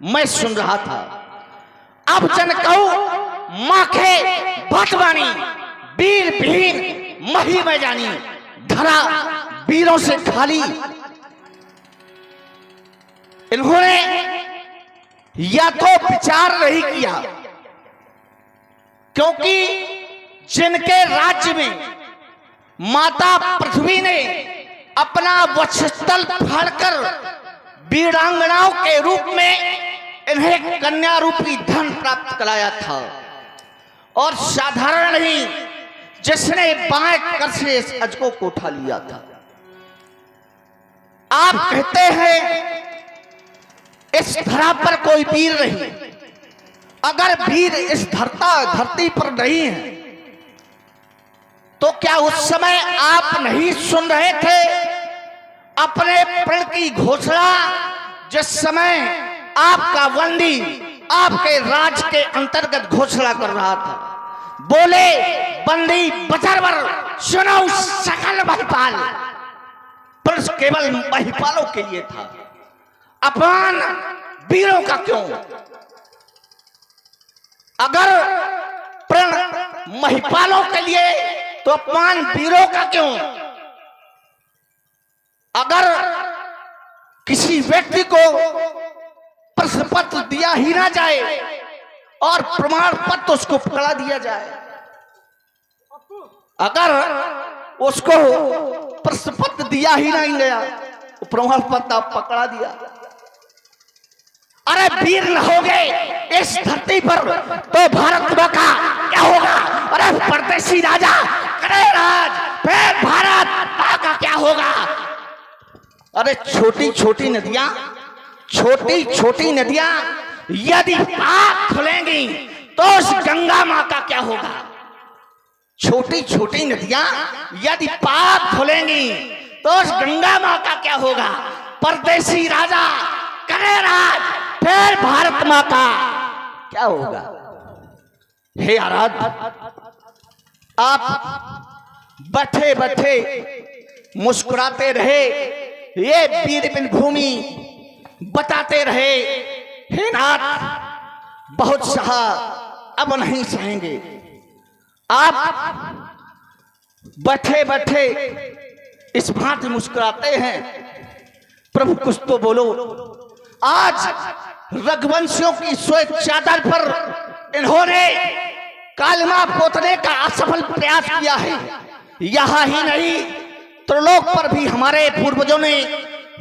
मैं सुन रहा था। अब जन कहूं माखे भटवानी वीर भीन मही में जानी, धरा वीरों से खाली। इन्होंने या तो विचार नहीं किया, क्योंकि जिनके राज्य में माता पृथ्वी ने अपना वक्षस्थल फाड़कर वीरांगनाओं के रूप में इन्हें कन्या रूपी धन प्राप्त कराया था, और साधारण नहीं, जिसने बाएं कर से इस अजको को उठा लिया था। आप कहते हैं इस धरा पर कोई वीर नहीं। अगर वीर इस धरती पर नहीं है तो क्या उस समय आप नहीं सुन रहे थे अपने प्रण की घोषणा, जिस समय आपका बंदी आपके राज के अंतर्गत घोषणा कर रहा था? बोले बंदी बचरवर सुनो सकल महिपाल। पर केवल महिपालों के लिए था, अपमान वीरों का क्यों? अगर प्रण महिपालों के लिए तो अपमान वीरों का क्यों? अगर किसी व्यक्ति को प्रश्न पत्र दिया ही ना जाए और प्रमाण पत्र उसको पकड़ा दिया जाए, अगर उसको प्रश्न पत्र दिया ही नहीं गया तो प्रमाण पत्र पकड़ा दिया, अरे वीर न हो गए इस धरती पर तो भारत मां का क्या होगा? अरे परदेसी राजा करे राज, फिर भारत मां का क्या होगा? अरे छोटी छोटी नदियां यदि पाप खुलेंगी तो उस गंगा मां का क्या होगा? छोटी छोटी नदियां यदि पाप खुलेंगी तो उस गंगा मां का क्या होगा? परदेसी राजा करे राज, फिर भारत मां का क्या होगा? हे आराध्य, आप बैठे बैठे मुस्कुराते रहे, ये वीर बिन भूमि बताते रहे, हे नाथ बहुत सहा, अब नहीं सहेंगे। आप बैठे बैठे इस भांति मुस्कुराते हैं, प्रभु कुछ तो बोलो। आज रघुवंशियों की श्वेत चादर पर इन्होंने कालिमा पोतने का असफल प्रयास किया है। यहां ही नहीं, त्रिलोक पर भी हमारे पूर्वजों ने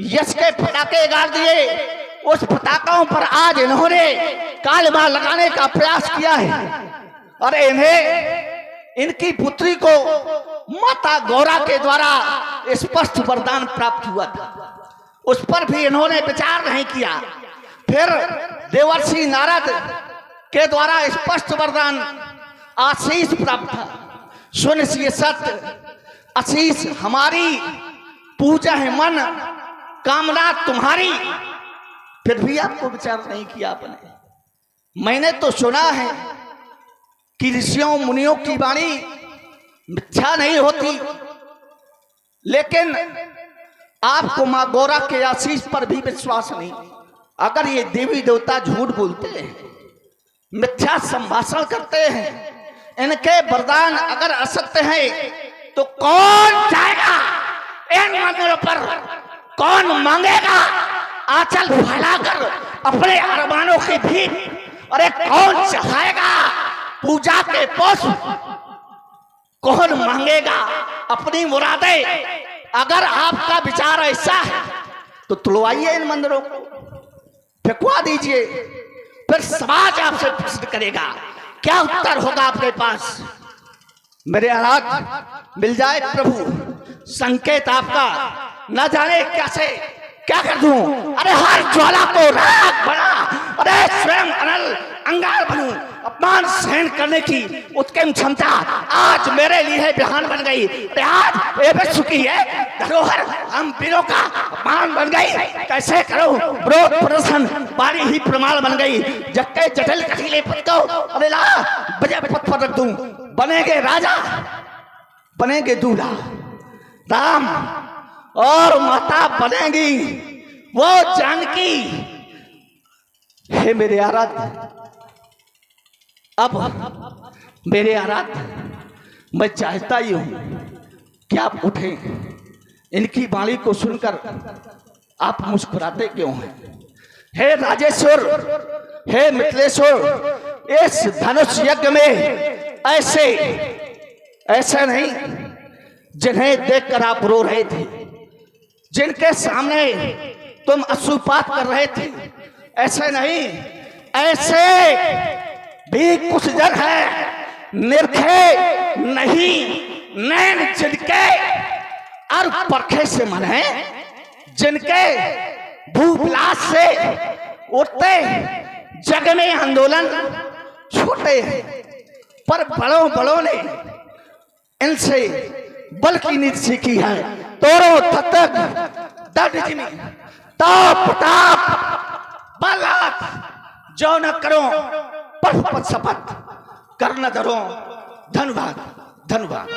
यश के पटाखे गाड़ दिए। उस पटाखों पर आज इन्होंने कालिमा लगाने का प्रयास किया है। अरे इन्हें इनकी पुत्री को माता गौरा के द्वारा स्पष्ट वरदान प्राप्त हुआ था, उस पर भी इन्होंने विचार नहीं किया। फिर देवर्षि नारद के द्वारा स्पष्ट वरदान आशीष प्राप्त था, सुन ये सत्य आशीष हमारी, पूजा है मन कामना तुम्हारी। फिर भी आपको विचार नहीं किया आपने। मैंने तो सुना है कि ऋषियों मुनियों की वाणी मिथ्या नहीं होती, लेकिन आपको मां गौरा के आशीष पर भी विश्वास नहीं। अगर ये देवी देवता झूठ बोलते हैं, मिथ्या संभाषण करते हैं, इनके वरदान अगर असत्य हैं, तो कौन जाएगा इन मंदिरों पर? कौन मांगेगा आंचल फैलाकर अपने अरमानों की भीख? अरे कौन चढ़ाएगा पूजा के पुष्प? कौन मांगेगा अपनी मुरादें? अगर आपका विचार ऐसा है तो तुड़वाइए इन मंदिरों को, फेंकवा दीजिए, फिर समाज आपसे प्रश्न करेगा, क्या उत्तर होगा आपके पास? मेरे हाथ मिल जाए प्रभु संकेत आपका, न जाने कैसे क्या कर दूं। अरे हर ज्वाला को राख बना, अरे स्वयं अनल अंगार बनूं। अपमान सहन करने की उत्तम क्षमता आज मेरे लिए बिहान बन गई। आज ये विश्व की है धरोहर, हम वीरों का अपमान बन गई। कैसे करो विरोध प्रदर्शन, बारी ही प्रमाण बन गई। जक्के जटिल कठिले पद को अरे ला बजे पद पर रख दूं। बनेंगे राजा, बनेंगे दूल्हा, राम और माता बनेंगी वो जानकी। हे मेरे आराध्य, अब मेरे आराध्य, मैं चाहता ही हूं कि आप उठें। इनकी वाणी को सुनकर आप मुस्कुराते क्यों हैं? हे राजेश्वर, हे मिथिलेश्वर, इस धनुष यज्ञ में ऐसे नहीं जिन्हें देखकर आप रो रहे थे, जिनके सामने तुम अश्रुपात कर रहे थे, ऐसे नहीं, ऐसे भी कुछ जन है निरखे नहीं, नैन जिनके और परखे से मन है, जिनके भूविलास से उठते जग में आंदोलन छोटे हैं, पर बड़ों ने इनसे बल की नीति सीखी है। तोरो तक दर्द ताप बलात् जो न करो पर शपथ कर न धरो। धन्यवाद, धन्यवाद।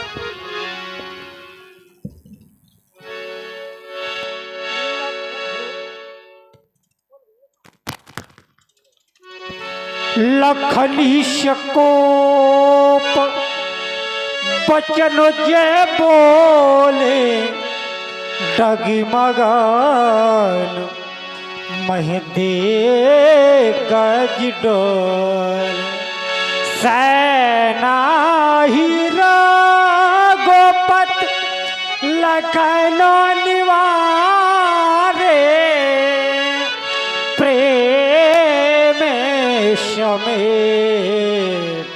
लखनी शकोप बचन जय बोले, डगमगान महदे गज डोल। सेना हीरा गोपत लखनो निवारे, प्रेम समेत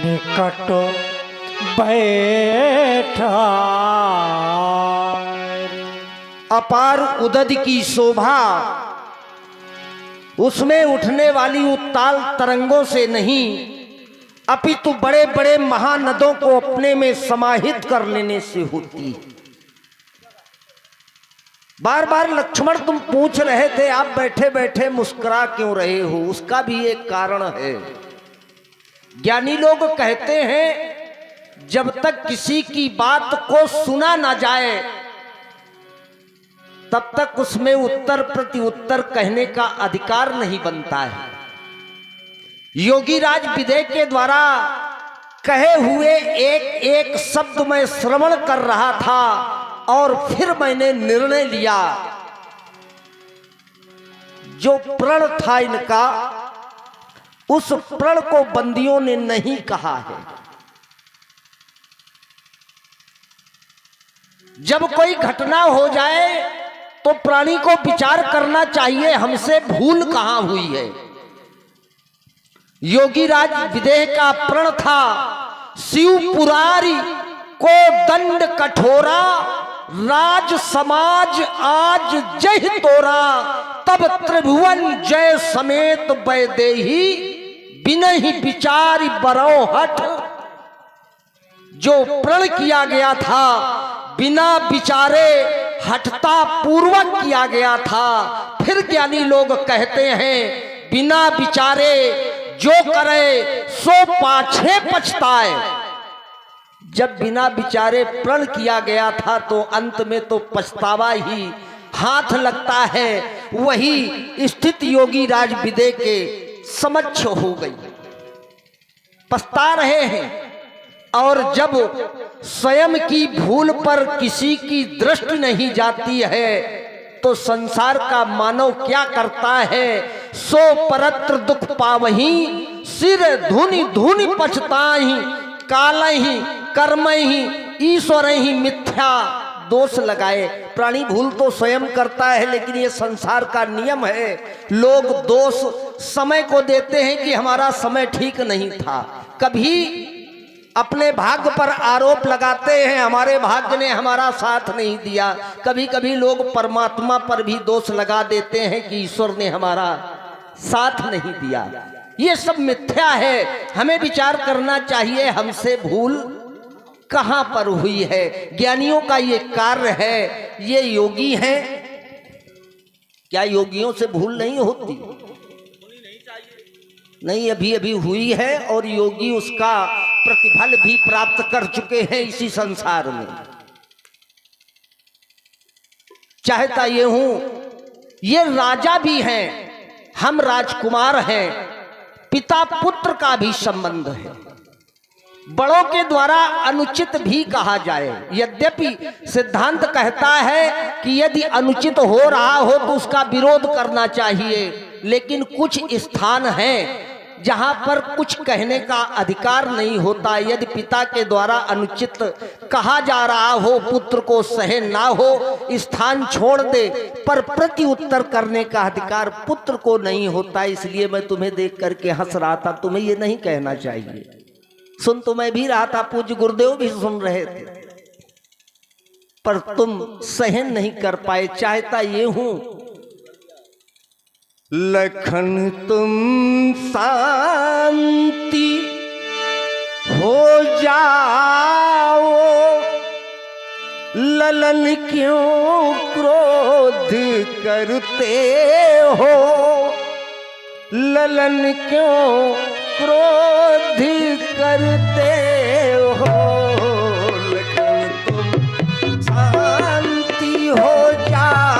निकट बैठा। अपार उदद की शोभा उसमें उठने वाली उत्ताल तरंगों से नहीं, अपितु बड़े बड़े महानदों को अपने में समाहित कर लेने से होती है। बार बार लक्ष्मण तुम पूछ रहे थे आप बैठे बैठे मुस्कुरा क्यों रहे हो, उसका भी एक कारण है। ज्ञानी लोग कहते हैं जब तक किसी की बात को सुना ना जाए तब तक उसमें उत्तर प्रति उत्तर कहने का अधिकार नहीं बनता है। योगी राज विदेह के द्वारा कहे हुए एक एक शब्द मैं श्रवण कर रहा था और फिर मैंने निर्णय लिया, जो प्रण था इनका उस प्रण को बंदियों ने नहीं कहा है। जब कोई घटना हो जाए तो प्राणी को विचार करना चाहिए हमसे भूल कहां हुई है। योगी राज विदेह का प्रण था, शिव पुरारी को दंड कठोरा, राज समाज आज जय तोरा, तब त्रिभुवन जय समेत वैदेही, बिनहि विचारी बरो हठ। जो प्रण किया गया था बिना विचारे हठता पूर्वक किया गया था। फिर ज्ञानी लोग कहते हैं बिना विचारे जो करे सो पाछे पछताए। जब बिना विचारे प्रण किया गया था तो अंत में तो पछतावा ही हाथ लगता है। वही स्थिति योगी राज विदेह के समक्ष हो गई, पछता रहे हैं। और जब स्वयं की भूल पर किसी की दृष्टि नहीं जाती है तो संसार का मानव क्या करता है, सो परत्र दुख पावही, सिर धुनि धुनि पछताही, काल ही कर्म ही ईश्वर ही मिथ्या दोष लगाए। प्राणी भूल तो स्वयं करता है, लेकिन ये संसार का नियम है। लोग दोष समय को देते हैं कि हमारा समय ठीक नहीं था, कभी अपने भाग्य पर आरोप लगाते हैं हमारे भाग्य ने हमारा साथ नहीं दिया। कभी कभी लोग परमात्मा पर भी दोष लगा देते हैं कि ईश्वर ने हमारा साथ नहीं दिया। ये सब मिथ्या है। हमें विचार करना चाहिए हमसे भूल कहां पर हुई है। ज्ञानियों का ये कार्य है। ये योगी हैं, क्या योगियों से भूल नहीं होती? नहीं, अभी अभी हुई है और योगी उसका प्रतिफल भी प्राप्त कर चुके हैं इसी संसार में। चाहता ये हूं, ये राजा भी हैं, हम राजकुमार हैं, पिता पुत्र का भी संबंध है। बड़ों के द्वारा अनुचित भी कहा जाए, यद्यपि सिद्धांत कहता है कि यदि अनुचित हो रहा हो तो उसका विरोध करना चाहिए, लेकिन कुछ स्थान हैं जहां पर कुछ कहने का अधिकार नहीं होता। यदि पिता के द्वारा अनुचित कहा जा रहा हो, पुत्र को सहन ना हो, स्थान छोड़ दे, पर प्रति उत्तर करने का अधिकार पुत्र को नहीं होता। इसलिए मैं तुम्हें देख करके हंस रहा था, तुम्हें ये नहीं कहना चाहिए। सुन तो मैं भी रहा था, पूज्य गुरुदेव भी सुन रहे थे, पर तुम सहन नहीं कर पाए। चाहता ये हूं लखन तुम शांति हो जाओ, ललन क्यों क्रोध करते हो, ललन क्यों क्रोध करते हो, लखन तुम शांति हो जाओ।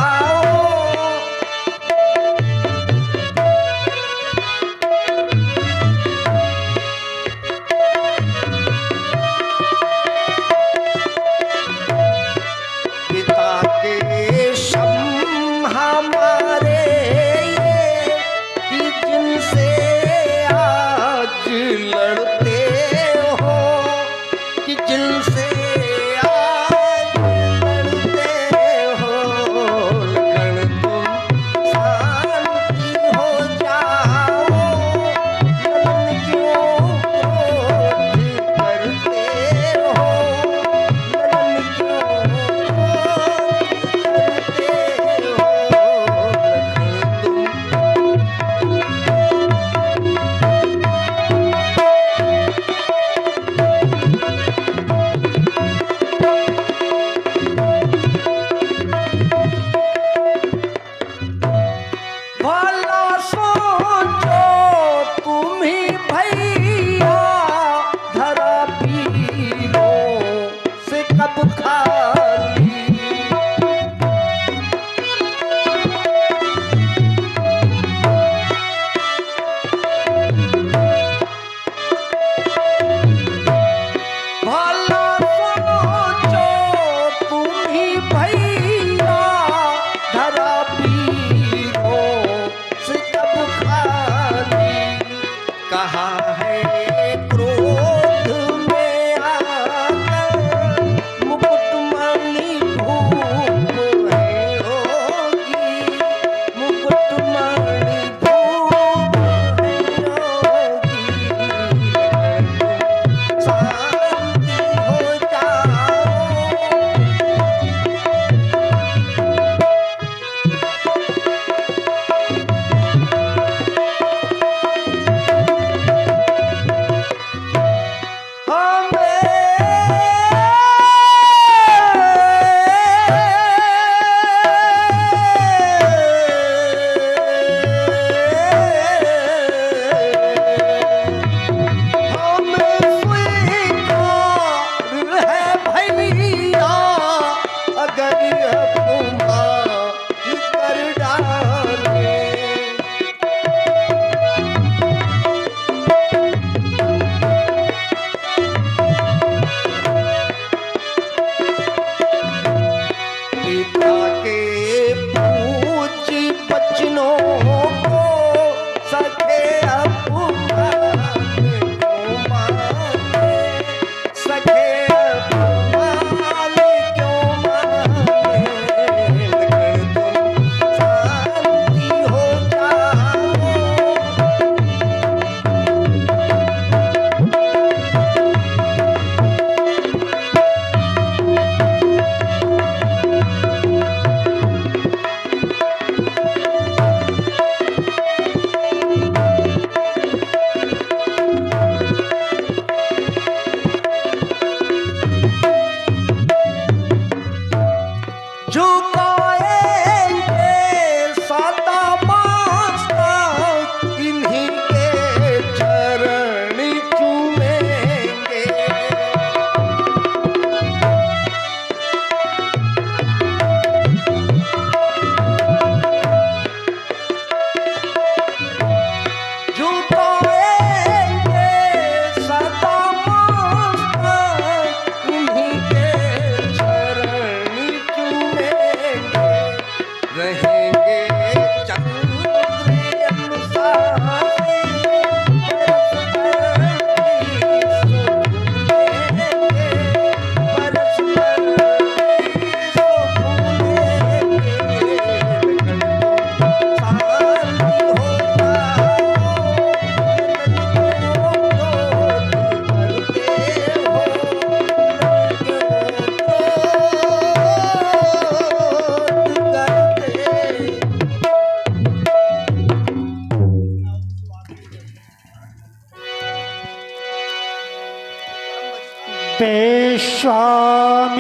विश्वामित्र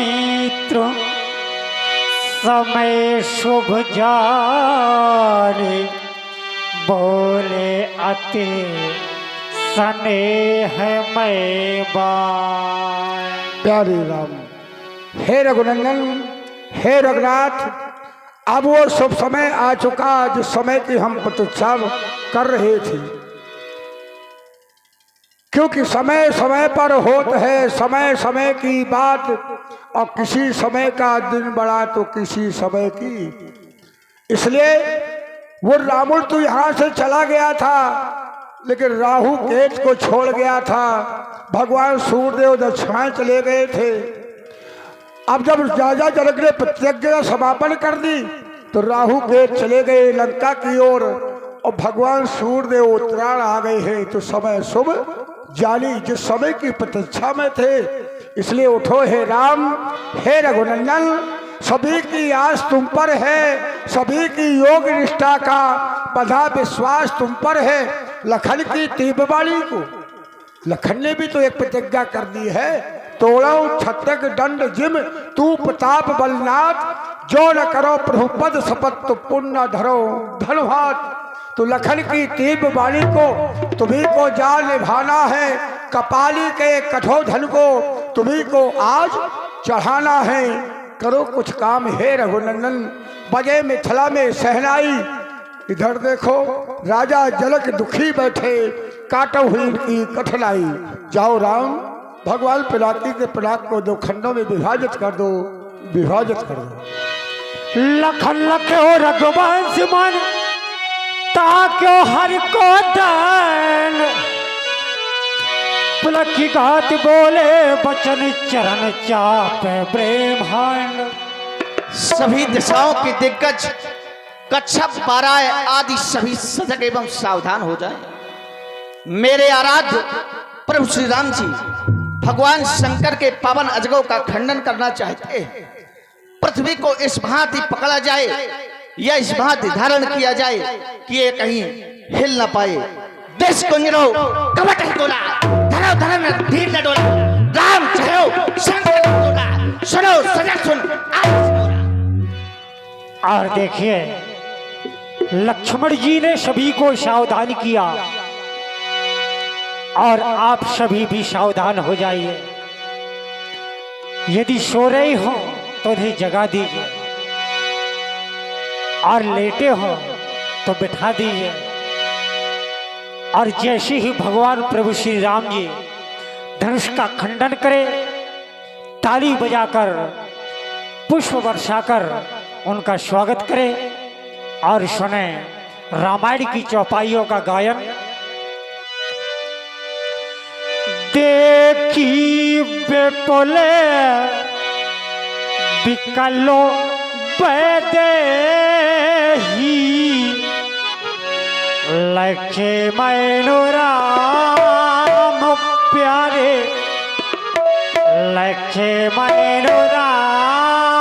समय शुभ जाने, बोले अति स्नेह में बाण। प्यारे राम, हे रघुनंदन, हे रघुनाथ, अब वो शुभ समय आ चुका जिस समय की हम प्रतीक्षा कर रहे थे, क्योंकि समय समय पर होता है समय समय की बात, और किसी समय का दिन बड़ा तो किसी समय की। इसलिए वो रावण तो यहाँ से चला गया था, लेकिन राहु केत को छोड़ गया था। भगवान सूर्यदेव दक्षिणाएं चले गए थे। अब जब राजा जनक ने प्रतिज्ञा समापन कर दी तो राहु केत चले गए लंका की ओर, और भगवान सूर्यदेव उत्तरायण आ गए हैं। तो समय शुभ जानी जिस समय की प्रतीक्षा में थे, इसलिए उठो हे राम, हे रघुनंदन, सभी की आस तुम पर है, सभी की योग निष्ठा का बधा विश्वास तुम पर है। लखन की तीव्रवाणी को लखन ने भी तो एक प्रतिज्ञा कर दी है, तोड़ो छत्रक दंड जिम तू प्रताप बलनाथ, जो न करो प्रभुपद शपथ तो पुण्य धरो धनहाथ। तो लखन की तीव्र वाणी को तुम्ही को जान निभाना है, कपाली के कठोर धन को तुम्ही को आज चढ़ाना है। करो कुछ काम हे रघुनंदन, बजे मिथिला में सहनाई। इधर देखो राजा जनक दुखी बैठे, काटो हुई की कठिनाई। जाओ राम, भगवान पिलाती के पिलाक को दो खंडों में विभाजित कर दो, विभाजित कर दो। लखन लखे हो रघुवंश मन, ताक्यो हर को दान। पुलक की घात बोले बचन, चरण चाप ब्रह्मांड। सभी दिशाओं के दिग्गज कच्छप बाराय आदि सभी सजग एवं सावधान हो जाएं। मेरे आराध्य प्रभु श्री राम जी भगवान शंकर के पावन अजगों का खंडन करना चाहते हैं। पृथ्वी को इस भांति पकड़ा जाए या इस भांति धारण किया जाए कि ये कहीं हिल न पाए। देश को निरो कवट ही डोला, धरो धरो न धीर न डोला। राम चलो शंकर डोला, सुनो सजग सुन और देखिए लक्ष्मण जी ने सभी को सावधान किया, और आप सभी भी सावधान हो जाइए। यदि सो रहे हो तो उन्हें जगा दीजिए, और लेटे हो तो बिठा दीजिए। और जैसे ही भगवान प्रभु श्री राम जी धनुष का खंडन करे, ताली बजाकर पुष्प वर्षाकर उनका स्वागत करें और सुने रामायण की चौपाइयों का गायन। देखी बेपोले बिकलो बैदेही, लखे मैनु राम प्यारे, लखे मैनु राम